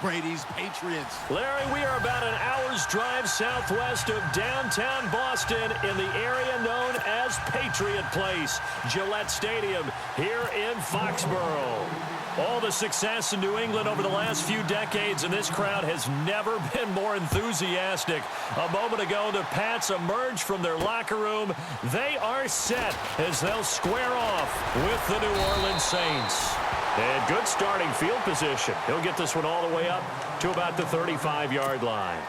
Brady's Patriots. Larry, we are about an hour's drive southwest of downtown Boston in the area known as Patriot Place, Gillette Stadium here in Foxborough. All the success in New England over the last few decades, and this crowd has never been more enthusiastic. A moment ago, the Pats emerged from their locker room. They are set as they'll square off with the New Orleans Saints. And good starting field position. He'll get this one all the way up to about the 35-yard line.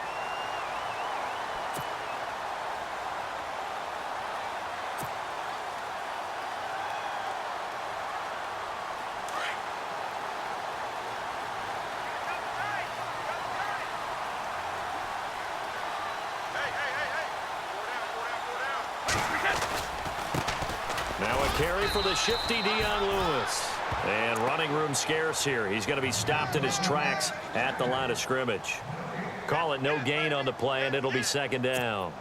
Now a carry for the shifty Dion Lewis. And running room scarce here. He's going to be stopped in his tracks at the line of scrimmage. Call it no gain on the play, and it'll be second down.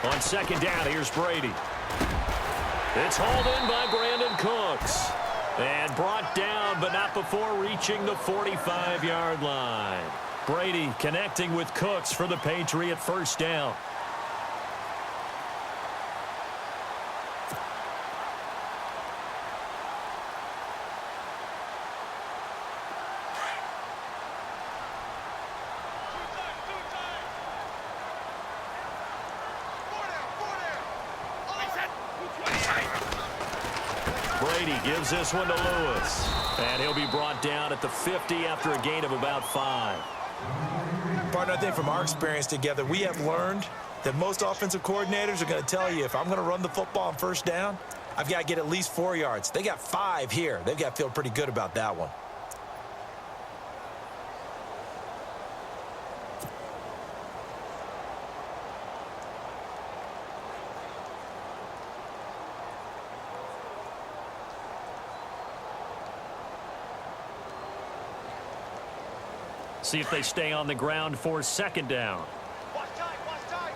On second down, here's Brady. It's hauled in by Brandon Cooks. And brought down, but not before reaching the 45-yard line. Brady connecting with Cooks for the Patriot first down. Brady gives this one to Lewis. And he'll be brought down at the 50 after a gain of about 5. Partner, I think from our experience together, we have learned that most offensive coordinators are going to tell you, if I'm going to run the football on first down, I've got to get at least 4 yards. They got 5 here. They've got to feel pretty good about that one. See if they stay on the ground for second down. Watch time, watch time.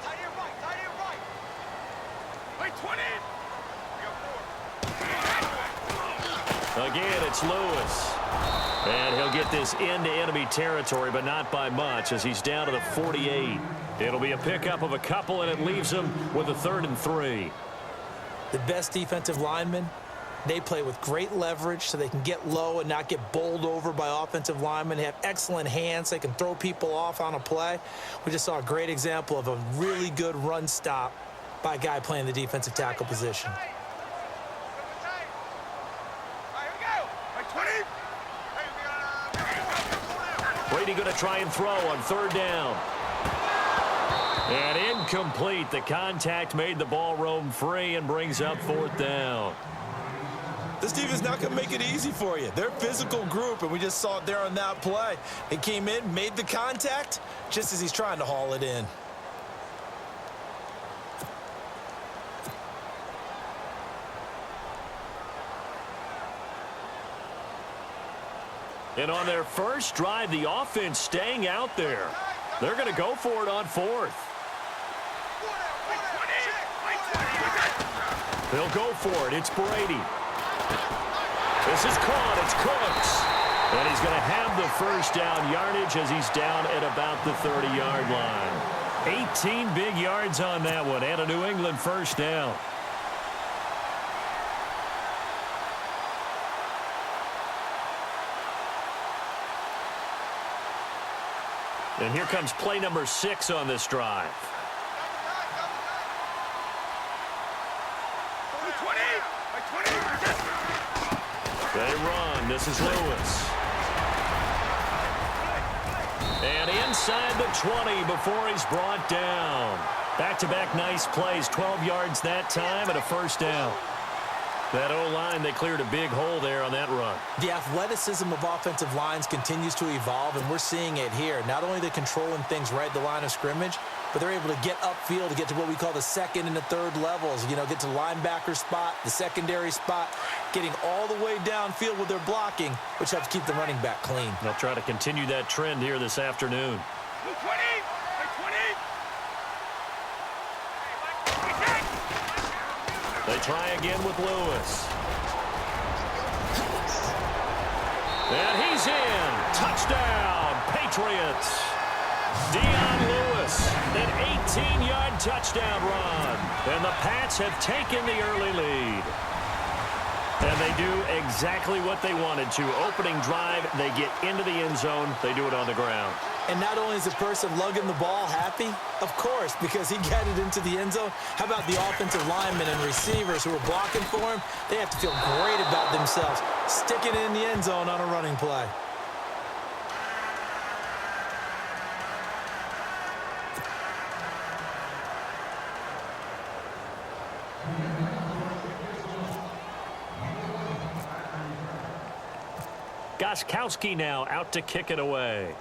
Tight end right, tight end right. Wait, 20. Again, it's Lewis. And he'll get this into enemy territory, but not by much as he's down to the 48. It'll be a pickup of a couple, and it leaves him with a 3rd and 3. The best defensive linemen, they play with great leverage so they can get low and not get bowled over by offensive linemen. They have excellent hands. They can throw people off on a play. We just saw a great example of a really good run stop by a guy playing the defensive tackle position. Brady going to try and throw on 3rd down. And incomplete. The contact made the ball roam free and brings up 4th down. This team is not going to make it easy for you. They're a physical group, and we just saw it there on that play. They came in, made the contact, just as he's trying to haul it in. And on their first drive, the offense staying out there. They're going to go for it on 4th. They'll go for it. It's Brady. This is caught. It's Cooks. And he's going to have the first down yardage as he's down at about the 30-yard line. 18 big yards on that one and a New England first down. And here comes play number 6 on this drive. They run. This is Lewis. And inside the 20 before he's brought down. Back-to-back nice plays. 12 yards that time and a first down. That O-line, they cleared a big hole there on that run. The athleticism of offensive lines continues to evolve, and we're seeing it here. Not only are they controlling things right at the line of scrimmage, but they're able to get upfield to get to what we call the second and the third levels. You know, get to the linebacker spot, the secondary spot, getting all the way downfield with their blocking, which helps keep the running back clean. They'll try to continue that trend here this afternoon. 20! They try again with Lewis. And he's in. Touchdown, Patriots. Dion Lewis, an 18-yard touchdown run. And the Pats have taken the early lead. And they do exactly what they wanted to. Opening drive, they get into the end zone. They do it on the ground. And not only is the person lugging the ball happy, of course, because he got it into the end zone. How about the offensive linemen and receivers who are blocking for him? They have to feel great about themselves, sticking it in the end zone on a running play. Gostkowski now out to kick it away.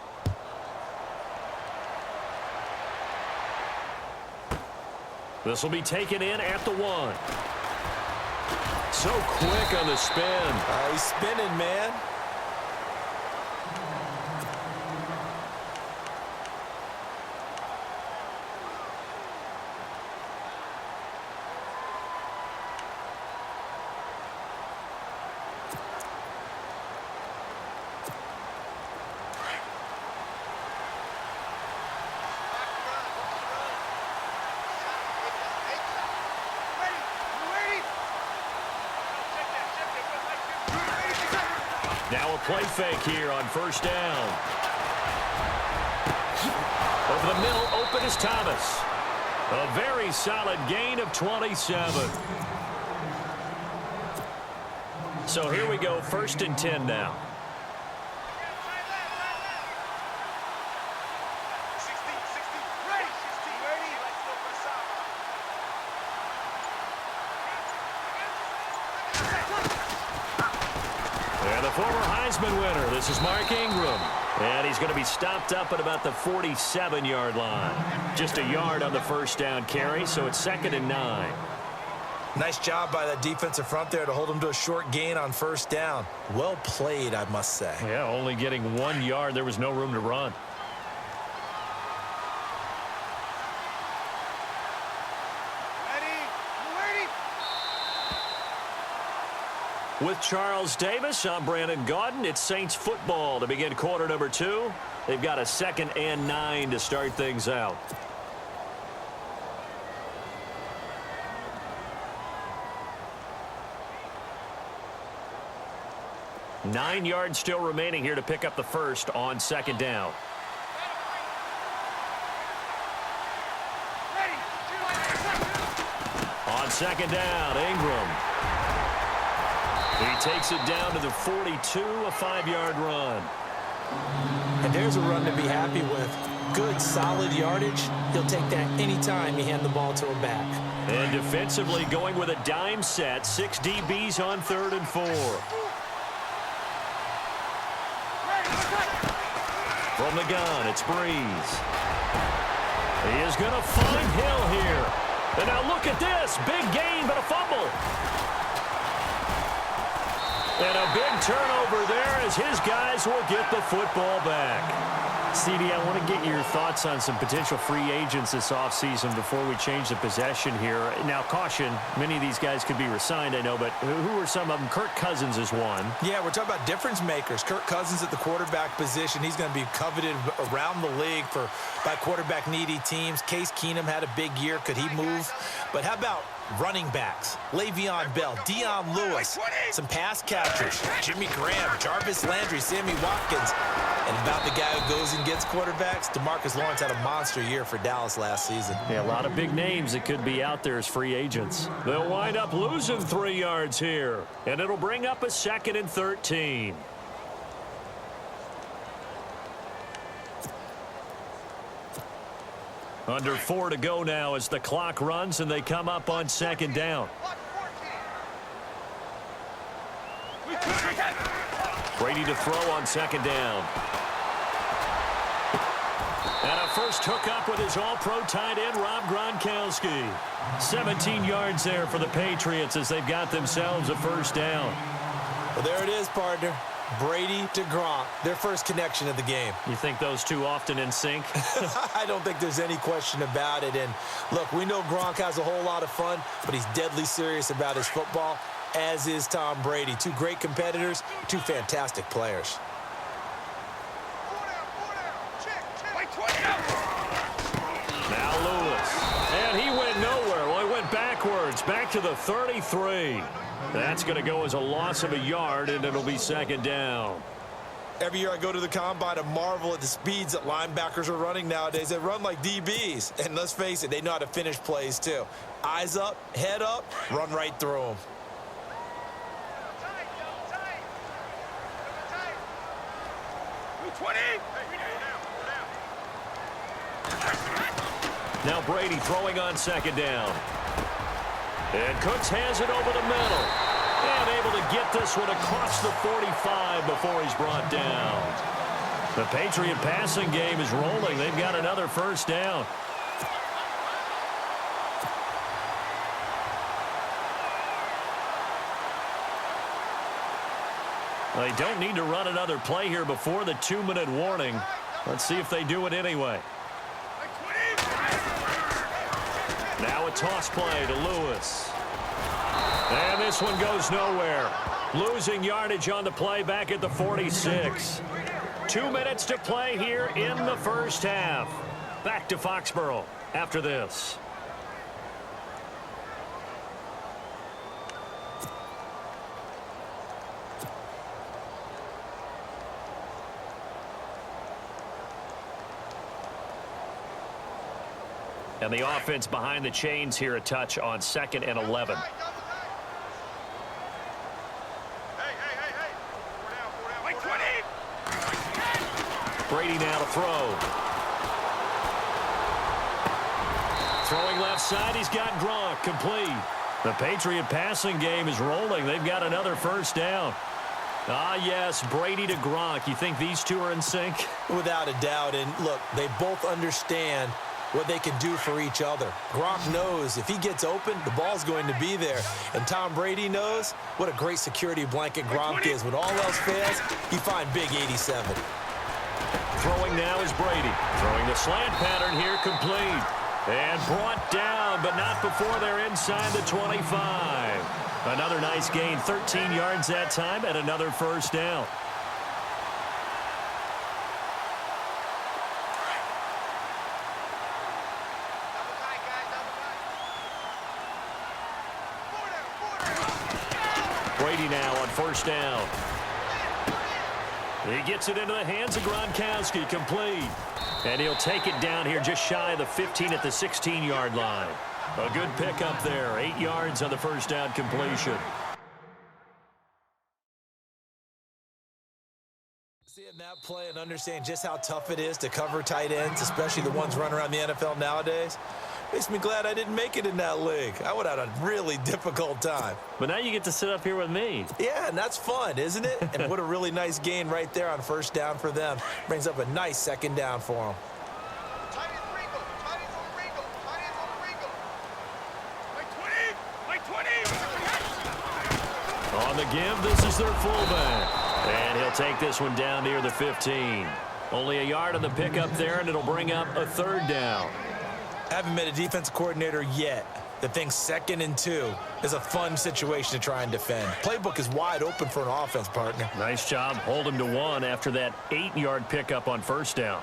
This will be taken in at the 1. So quick on the spin. He's spinning, man. Now a play fake here on first down. Over the middle, open is Thomas. A very solid gain of 27. So here we go, 1st and 10 now. 60, ready, 60, ready. Let's go for the side. And the former Heisman winner, this is Mark Ingram. And he's going to be stopped up at about the 47-yard line. Just a yard on the first down carry, so it's 2nd and 9. Nice job by that defensive front there to hold him to a short gain on first down. Well played, I must say. Yeah, only getting 1 yard. There was no room to run. With Charles Davis, I'm Brandon Gaudin. It's Saints football to begin quarter number 2. They've got a 2nd and 9 to start things out. Nine yards still remaining here to pick up the first on 2nd down. On 2nd down, Ingram. He takes it down to the 42, a 5-yard run. And there's a run to be happy with. Good, solid yardage. He'll take that anytime you hand the ball to a back. And defensively going with a dime set. 6 DBs on 3rd and 4. From the gun, it's Breeze. He is going to find Hill here. And now look at this. Big gain, but a fumble. And a big turnover there as his guys will get the football back. CD, I want to get your thoughts on some potential free agents this offseason before we change the possession here. Now, caution, many of these guys could be re-signed, I know, but who are some of them? Kirk Cousins is one. Yeah, we're talking about difference makers. Kirk Cousins at the quarterback position. He's going to be coveted around the league by quarterback-needy teams. Case Keenum had a big year. Could he move? But how about running backs? Le'Veon Bell, Dion Lewis, some pass catchers, Jimmy Graham, Jarvis Landry, Sammy Watkins. And about the guy who goes and gets quarterbacks, DeMarcus Lawrence had a monster year for Dallas last season. Yeah, a lot of big names that could be out there as free agents. They'll wind up losing 3 yards here, and it'll bring up a 2nd and 13. Under 4 to go now as the clock runs and they come up on 2nd down. Brady to throw on second down. And a first hookup with his all-pro tight end, Rob Gronkowski. 17 yards there for the Patriots as they've got themselves a first down. Well, there it is, partner. Brady to Gronk, their first connection of the game. You think those two often in sync? I don't think there's any question about it. And, look, we know Gronk has a whole lot of fun, but he's deadly serious about his football, as is Tom Brady. Two great competitors, two fantastic players. Now Lewis. And he went nowhere. Well, he went backwards, back to the 33. That's going to go as a loss of a yard, and it'll be second down. Every year I go to the combine and marvel at the speeds that linebackers are running nowadays. They run like DBs. And let's face it, they know how to finish plays too. Eyes up, head up, run right through them. Now Brady throwing on second down. And Cooks has it over the middle. And able to get this one across the 45 before he's brought down. The Patriot passing game is rolling. They've got another first down. They don't need to run another play here before the 2-minute warning. Let's see if they do it anyway. Now a toss play to Lewis. And this one goes nowhere. Losing yardage on the play back at the 46. 2 minutes to play here in the first half. Back to Foxborough after this. And the offense behind the chains here, a touch on 2nd and 11. Brady now to throw. Throwing left side, he's got Gronk, complete. The Patriot passing game is rolling. They've got another first down. Ah, yes, Brady to Gronk. You think these two are in sync? Without a doubt. And, look, they both understand what they can do for each other. Gronk knows if he gets open, the ball's going to be there. And Tom Brady knows what a great security blanket Gronk is. When all else fails, you find big 87. Throwing now is Brady. Throwing the slant pattern here, complete. And brought down, but not before they're inside the 25. Another nice gain, 13 yards that time, and another first down. Brady now on first down. He gets it into the hands of Gronkowski, complete. And he'll take it down here just shy of the 15 at the 16-yard line. A good pickup there, 8 yards on the first down completion. Seeing that play and understanding just how tough it is to cover tight ends, especially the ones running around the NFL nowadays, makes me glad I didn't make it in that league. I would have had a really difficult time. But now you get to sit up here with me. Yeah, and that's fun, isn't it? And what a really nice gain right there on first down for them. Brings up a nice second down for them. On the give, this is their fullback. And he'll take this one down near the 15. Only a yard on the pickup there, and it'll bring up a third down. Haven't met a defensive coordinator yet that thinks 2nd and 2 is a fun situation to try and defend. Playbook is wide open for an offense, partner. Nice job. Hold him to 1 after that 8-yard pickup on first down.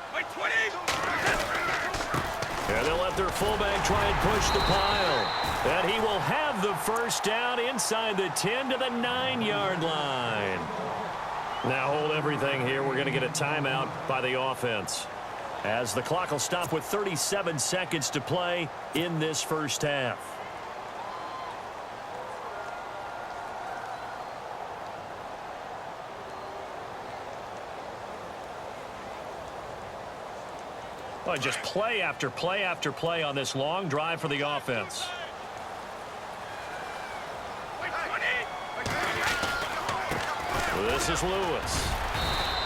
And they'll let their fullback try and push the pile. And he will have the first down inside the 10 to the 9-yard line. Now hold everything here. We're going to get a timeout by the offense, as the clock will stop with 37 seconds to play in this first half. Oh, just play after play after play on this long drive for the offense. This is Lewis.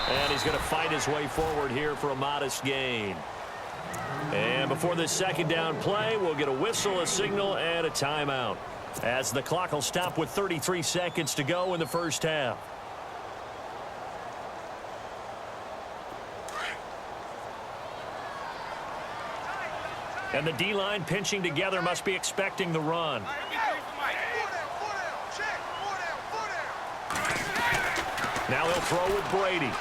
And he's going to fight his way forward here for a modest gain. And before this second down play, we'll get a whistle, a signal, and a timeout, as the clock will stop with 33 seconds to go in the first half. And the D-line pinching together must be expecting the run. Now he'll throw with Brady.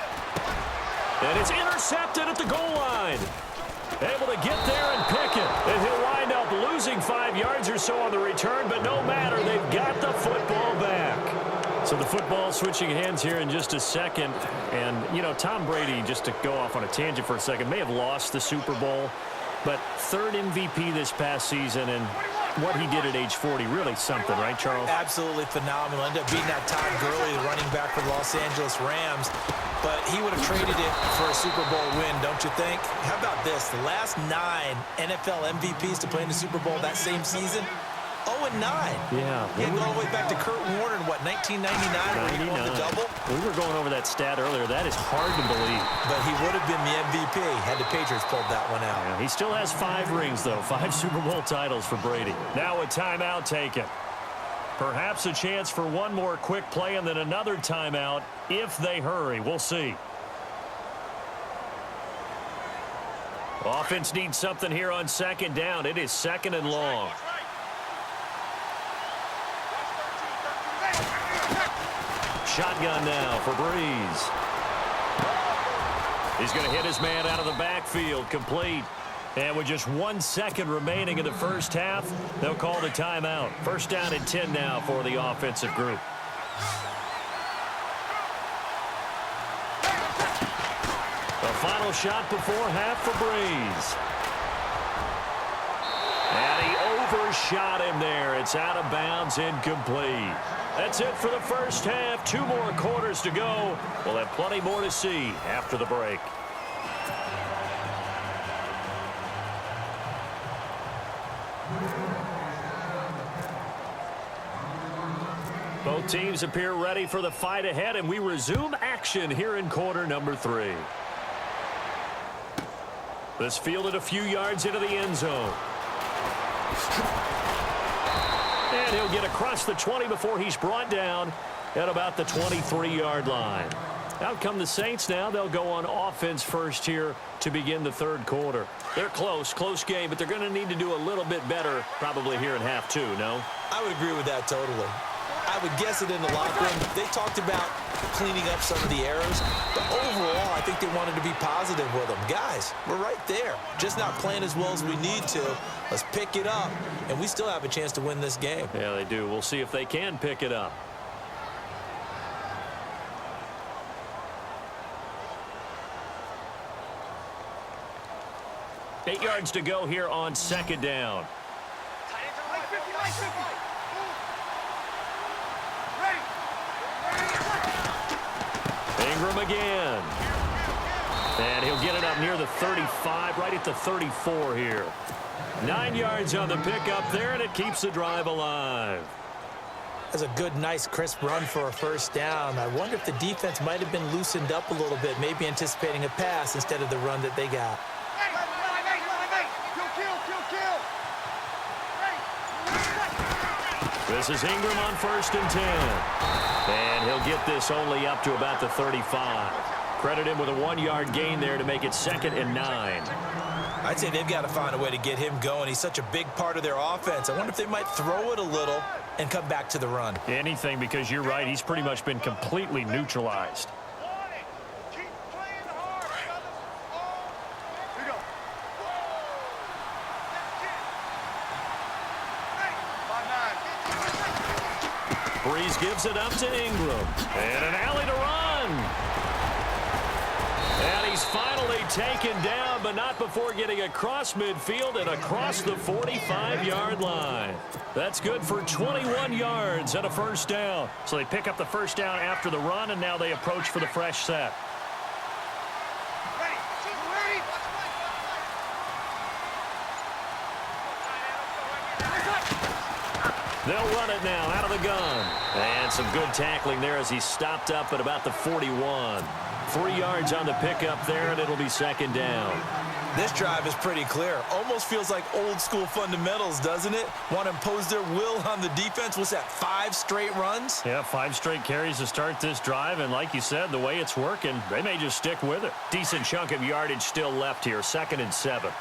And it's intercepted at the goal line. Able to get there and pick it. And he'll wind up losing 5 yards or so on the return, but no matter, they've got the football back. So the football switching hands here in just a second. And, you know, Tom Brady, just to go off on a tangent for a second, may have lost the Super Bowl, but third MVP this past season, and what he did at age 40, really something, right, Charles? Absolutely phenomenal. Ended up beating out Todd Gurley, the running back for the Los Angeles Rams. But he would have traded it for a Super Bowl win, don't you think? How about this? The last 9 NFL MVPs to play in the Super Bowl that same season, 0-9. Yeah. He had gone all the way back to Kurt Warner in, what, 1999, where he won the double? We were going over that stat earlier. That is hard to believe. But he would have been the MVP had the Patriots pulled that one out. Yeah, he still has 5 rings, though. 5 Super Bowl titles for Brady. Now a timeout taken. Perhaps a chance for one more quick play and then another timeout if they hurry. We'll see. Offense needs something here on second down. It is second and long. Shotgun now for Breeze. He's going to hit his man out of the backfield. Complete. And with just 1 second remaining in the first half, they'll call the timeout. First down and 10 now for the offensive group. The final shot before half for Breeze. And he overshot him there. It's out of bounds, incomplete. That's it for the first half. 2 more quarters to go. We'll have plenty more to see after the break. Both teams appear ready for the fight ahead, and we resume action here in quarter number 3. This fielded a few yards into the end zone. And he'll get across the 20 before he's brought down at about the 23-yard line. Out come the Saints now. They'll go on offense first here to begin the third quarter. They're close game, but they're going to need to do a little bit better probably here in half 2, no? I would agree with that totally. I would guess it in the locker room. They talked about cleaning up some of the errors, but overall, I think they wanted to be positive with them. Guys, we're right there. Just not playing as well as we need to. Let's pick it up, and we still have a chance to win this game. Yeah, they do. We'll see if they can pick it up. Eight yards to go here on second down. Ingram again. And he'll get it up near the 35, right at the 34 here. 9 yards on the pickup there, and it keeps the drive alive. That's a good, nice, crisp run for a first down. I wonder if the defense might have been loosened up a little bit, maybe anticipating a pass instead of the run that they got. This is Ingram on 1st and 10. And he'll get this only up to about the 35. Credit him with a 1-yard gain there to make it 2nd and 9. I'd say they've got to find a way to get him going. He's such a big part of their offense. I wonder if they might throw it a little and come back to the run. Anything, because you're right. He's pretty much been completely neutralized. Breeze gives it up to Ingram. And an alley to run. And he's finally taken down, but not before getting across midfield and across the 45-yard line. That's good for 21 yards and a first down. So they pick up the first down after the run, and now they approach for the fresh set. They'll run it now out of the gun. And some good tackling there as he stopped up at about the 41. 3 yards on the pickup there, and it'll be second down. This drive is pretty clear. Almost feels like old school fundamentals, doesn't it? Want to impose their will on the defense. What's that, 5 straight runs? Yeah, 5 straight carries to start this drive, and like you said, the way it's working, they may just stick with it. Decent chunk of yardage still left here, 2nd and 7.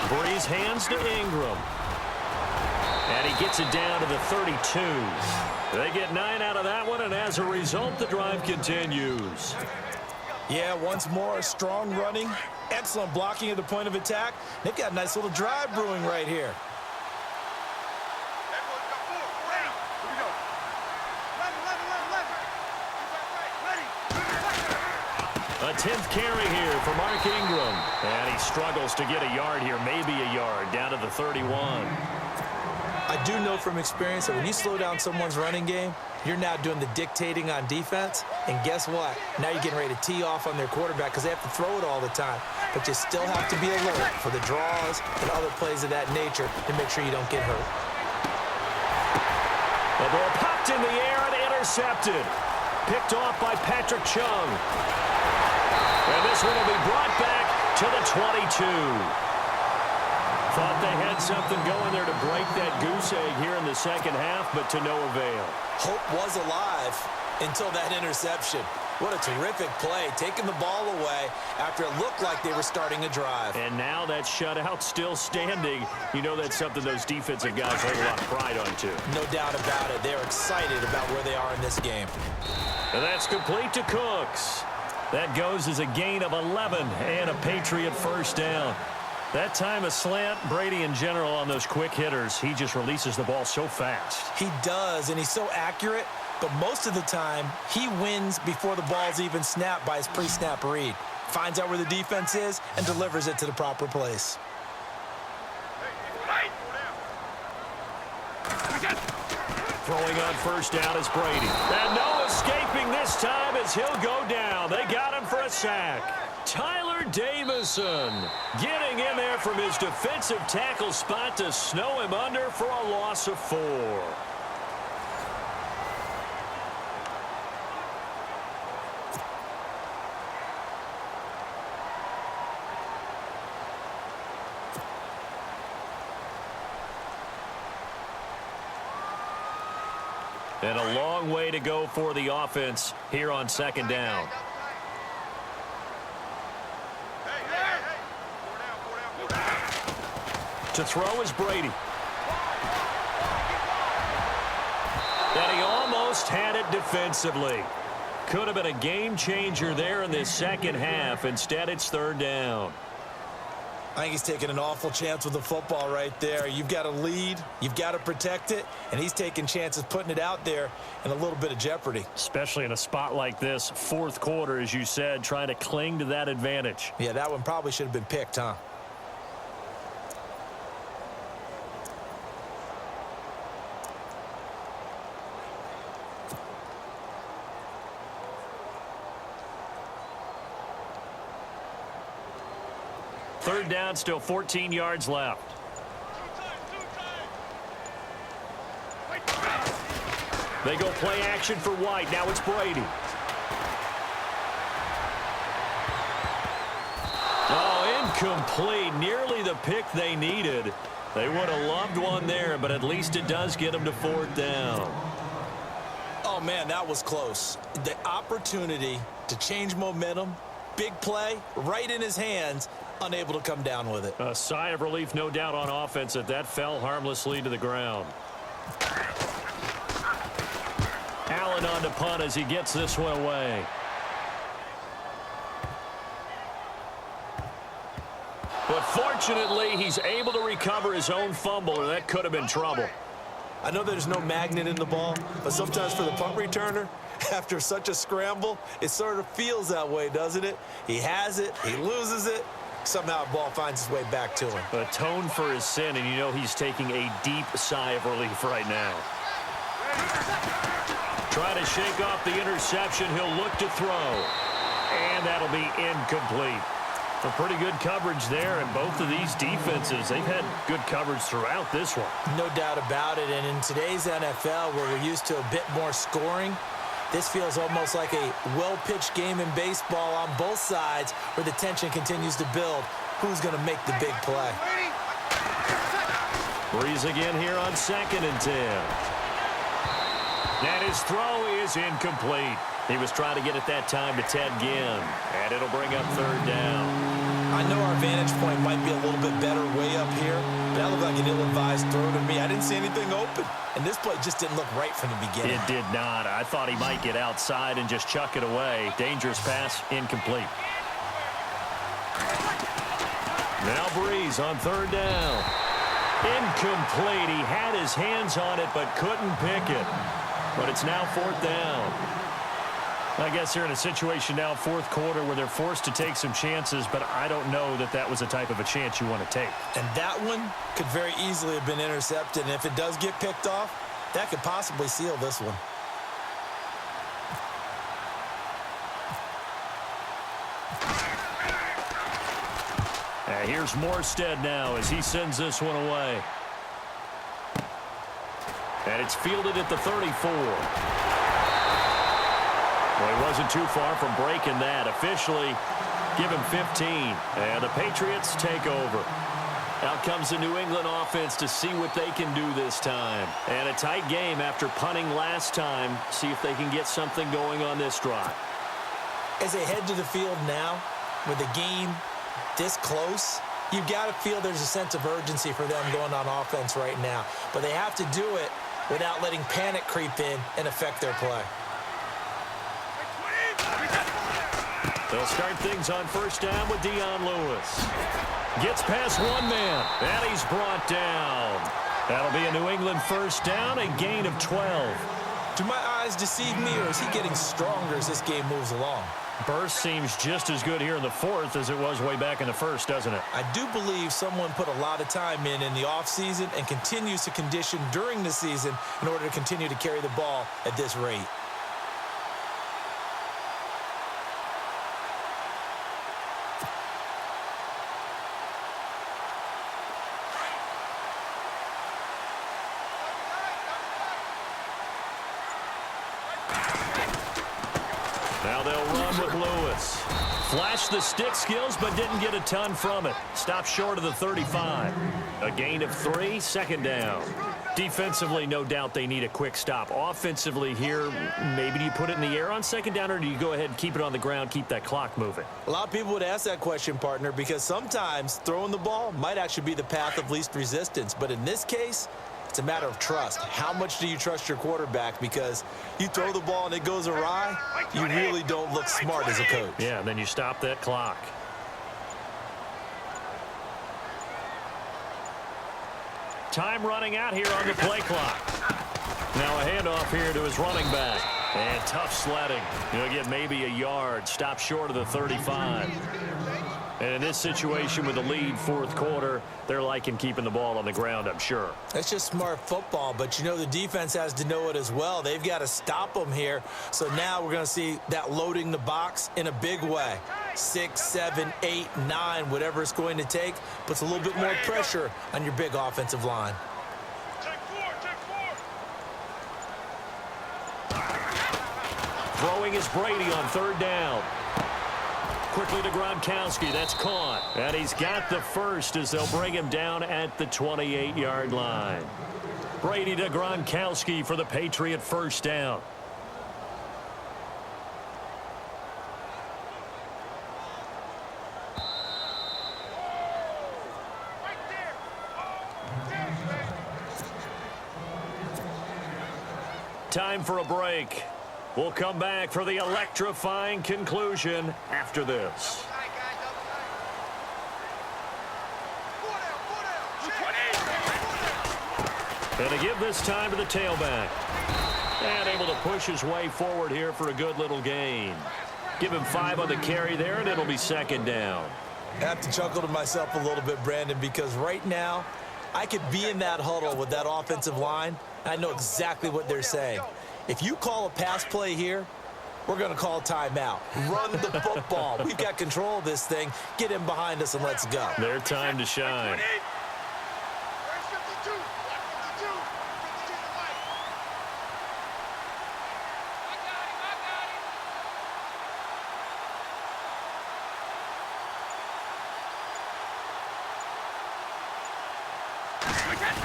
Breeze hands to Ingram. And he gets it down to the 32. They get 9 out of that one, and as a result, the drive continues. Yeah, once more, strong running, excellent blocking at the point of attack. They've got a nice little drive brewing right here. A 10th carry here for Mark Ingram. And he struggles to get a yard here, maybe a yard, down to the 31. I do know from experience that when you slow down someone's running game, you're now doing the dictating on defense. And guess what? Now you're getting ready to tee off on their quarterback because they have to throw it all the time. But you still have to be alert for the draws and other plays of that nature to make sure you don't get hurt. The ball popped in the air and intercepted. Picked off by Patrick Chung. And this one will be brought back to the 22. Thought they had something going there to break that goose egg here in the second half, but to no avail. Hope was alive until that interception. What a terrific play, taking the ball away after it looked like they were starting a drive. And now that shutout still standing. You know that's something those defensive guys hold a lot of pride on, too. No doubt about it. They're excited about where they are in this game. And that's complete to Cooks. That goes as a gain of 11 and a Patriot first down. That time a slant, Brady in general on those quick hitters, he just releases the ball so fast. He does, and he's so accurate, but most of the time he wins before the ball's even snapped by his pre-snap read. Finds out where the defense is and delivers it to the proper place. Throwing on first down is Brady. And no escaping this time as he'll go down. They got him for a sack. Tyler Davison getting in there from his defensive tackle spot to snow him under for a loss of 4. And a long way to go for the offense here on second down. To throw is Brady. And he almost had it defensively. Could have been a game changer there in this second half. Instead, it's third down. I think he's taking an awful chance with the football right there. You've got to lead, you've got to protect it, and he's taking chances putting it out there in a little bit of jeopardy. Especially in a spot like this, fourth quarter, as you said, trying to cling to that advantage. Yeah, that one probably should have been picked, huh? Third down, still 14 yards left. They go play action for White. Now it's Brady. Oh, incomplete. Nearly the pick they needed. They would have loved one there, but at least it does get them to fourth down. Oh, man, that was close. The opportunity to change momentum, big play, right in his hands, unable to come down with it. A sigh of relief, no doubt, on offense that fell harmlessly to the ground. Allen on to punt as he gets this one away. But fortunately, he's able to recover his own fumble, or that could have been trouble. I know there's no magnet in the ball, but sometimes for the punt returner, after such a scramble, it sort of feels that way, doesn't it? He has it, he loses it, somehow the ball finds its way back to him. Atone for his sin, and you know he's taking a deep sigh of relief right now. Trying to shake off the interception, he'll look to throw. And that'll be incomplete. A pretty good coverage there, and both of these defenses, they've had good coverage throughout this one. No doubt about it, and in today's NFL, where we're used to a bit more scoring, this feels almost like a well-pitched game in baseball on both sides where the tension continues to build. Who's going to make the big play? Breeze again here on 2nd and 10. And his throw is incomplete. He was trying to get it that time to Ted Ginn, and it'll bring up 3rd down. I know our vantage point might be a little bit better way up here, but that looked like an ill-advised throw to me. I didn't see anything open, and this play just didn't look right from the beginning. It did not. I thought he might get outside and just chuck it away. Dangerous pass, incomplete. Now Breeze on 3rd down. Incomplete. He had his hands on it but couldn't pick it. But it's now 4th down. I guess they're in a situation now, 4th quarter, where they're forced to take some chances, but I don't know that that was the type of a chance you want to take. And that one could very easily have been intercepted, and if it does get picked off, that could possibly seal this one. And here's Morstead now as he sends this one away. And it's fielded at the 34. Well, he wasn't too far from breaking that. Officially, give him 15. And the Patriots take over. Out comes the New England offense to see what they can do this time. And a tight game after punting last time. See if they can get something going on this drive. As they head to the field now, with the game this close, you've got to feel there's a sense of urgency for them going on offense right now. But they have to do it without letting panic creep in and affect their play. They'll start things on 1st down with Dion Lewis. Gets past one man, and he's brought down. That'll be a New England 1st down, a gain of 12. Do my eyes deceive me, or is he getting stronger as this game moves along? Burst seems just as good here in the 4th as it was way back in the 1st, doesn't it? I do believe someone put a lot of time in the offseason and continues to condition during the season in order to continue to carry the ball at this rate. Now they'll run with Lewis. Flashed the stick skills, but didn't get a ton from it. Stopped short of the 35. A gain of 3, 2nd down. Defensively, no doubt they need a quick stop. Offensively here, maybe do you put it in the air on 2nd down, or do you go ahead and keep it on the ground, keep that clock moving? A lot of people would ask that question, partner, because sometimes throwing the ball might actually be the path of least resistance. But in this case, it's a matter of trust. How much do you trust your quarterback? Because you throw the ball and it goes awry, you really don't look smart as a coach. Yeah, and then you stop that clock. Time running out here on the play clock. Now a handoff here to his running back. And tough sledding. He'll get maybe a yard. Stop short of the 35. And in this situation with the lead 4th quarter, they're liking keeping the ball on the ground, I'm sure. That's just smart football, but you know the defense has to know it as well. They've got to stop them here. So now we're going to see that loading the box in a big way. 6, 7, 8, 9, whatever it's going to take, puts a little bit more pressure on your big offensive line. Throwing is Brady on 3rd down. Quickly to Gronkowski. That's caught. And he's got the first as they'll bring him down at the 28-yard line. Brady to Gronkowski for the Patriot 1st down. Time for a break. We'll come back for the electrifying conclusion after this. And to give this time to the tailback. And able to push his way forward here for a good little gain. Give him 5 on the carry there, and it'll be 2nd down. I have to chuckle to myself a little bit, Brandon, because right now I could be in that huddle with that offensive line. I know exactly what they're saying. If you call a pass play here, we're going to call timeout. Run the football. We've got control of this thing. Get him behind us and let's go. Their time to shine. Where's 52? 52. 52 the light. I got him.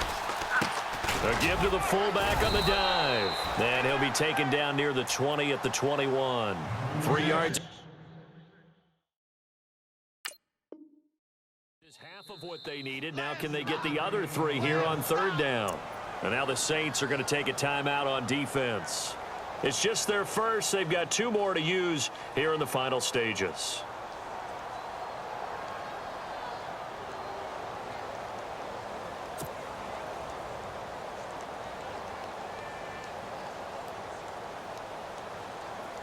A give to the fullback on the dive. And he'll be taken down near the 20 at the 21. 3 yards. Is half of what they needed. Now can they get the other 3 here on 3rd down? And now the Saints are going to take a timeout on defense. It's just their first. They've got 2 more to use here in the final stages.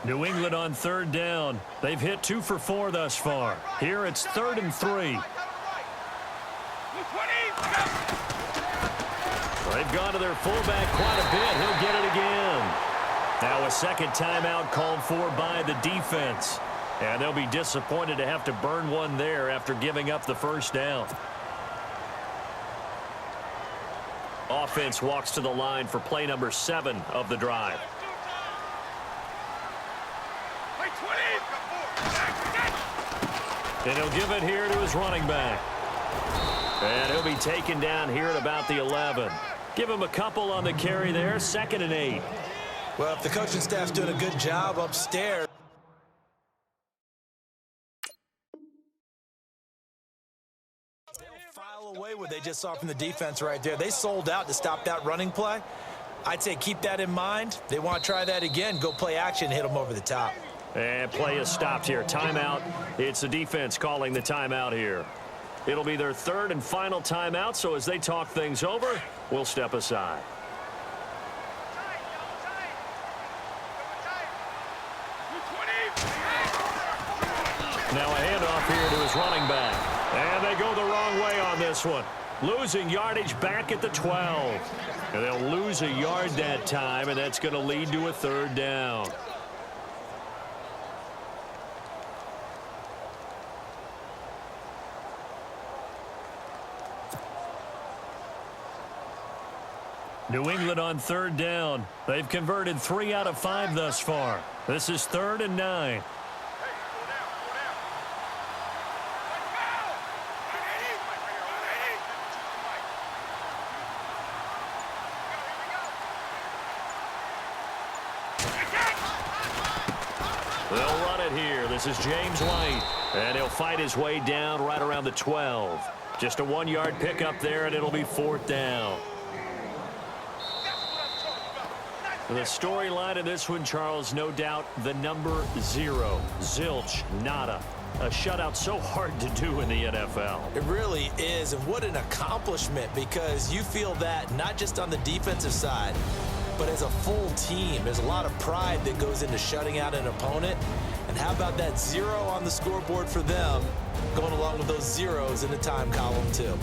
New England on 3rd down. They've hit 2 for 4 thus far. Here it's 3rd and 3. They've gone to their fullback quite a bit. He'll get it again. Now a second timeout called for by the defense. And they'll be disappointed to have to burn one there after giving up the first down. Offense walks to the line for play number 7 of the drive. And he'll give it here to his running back. And he'll be taken down here at about the 11. Give him a couple on the carry there. 2nd and 8. Well, if the coaching staff's doing a good job upstairs. They'll file away what they just saw from the defense right there. They sold out to stop that running play. I'd say keep that in mind. They want to try that again. Go play action, hit them over the top. And play is stopped here. Timeout. It's the defense calling the timeout here. It'll be their 3rd and final timeout, so as they talk things over, we'll step aside. Now a handoff here to his running back. And they go the wrong way on this one. Losing yardage back at the 12. And they'll lose a yard that time, and that's going to lead to a 3rd down. New England on 3rd down. They've converted 3 out of 5 thus far. This is 3rd and 9. They'll run it here. This is James White. And he'll fight his way down right around the 12. Just a 1-yard pickup there, and it'll be 4th down. The storyline of this one, Charles, no doubt the number 0. Zilch, nada. A shutout so hard to do in the NFL. It really is, and what an accomplishment, because you feel that not just on the defensive side, but as a full team. There's a lot of pride that goes into shutting out an opponent. And how about that 0 on the scoreboard for them, going along with those zeros in the time column too.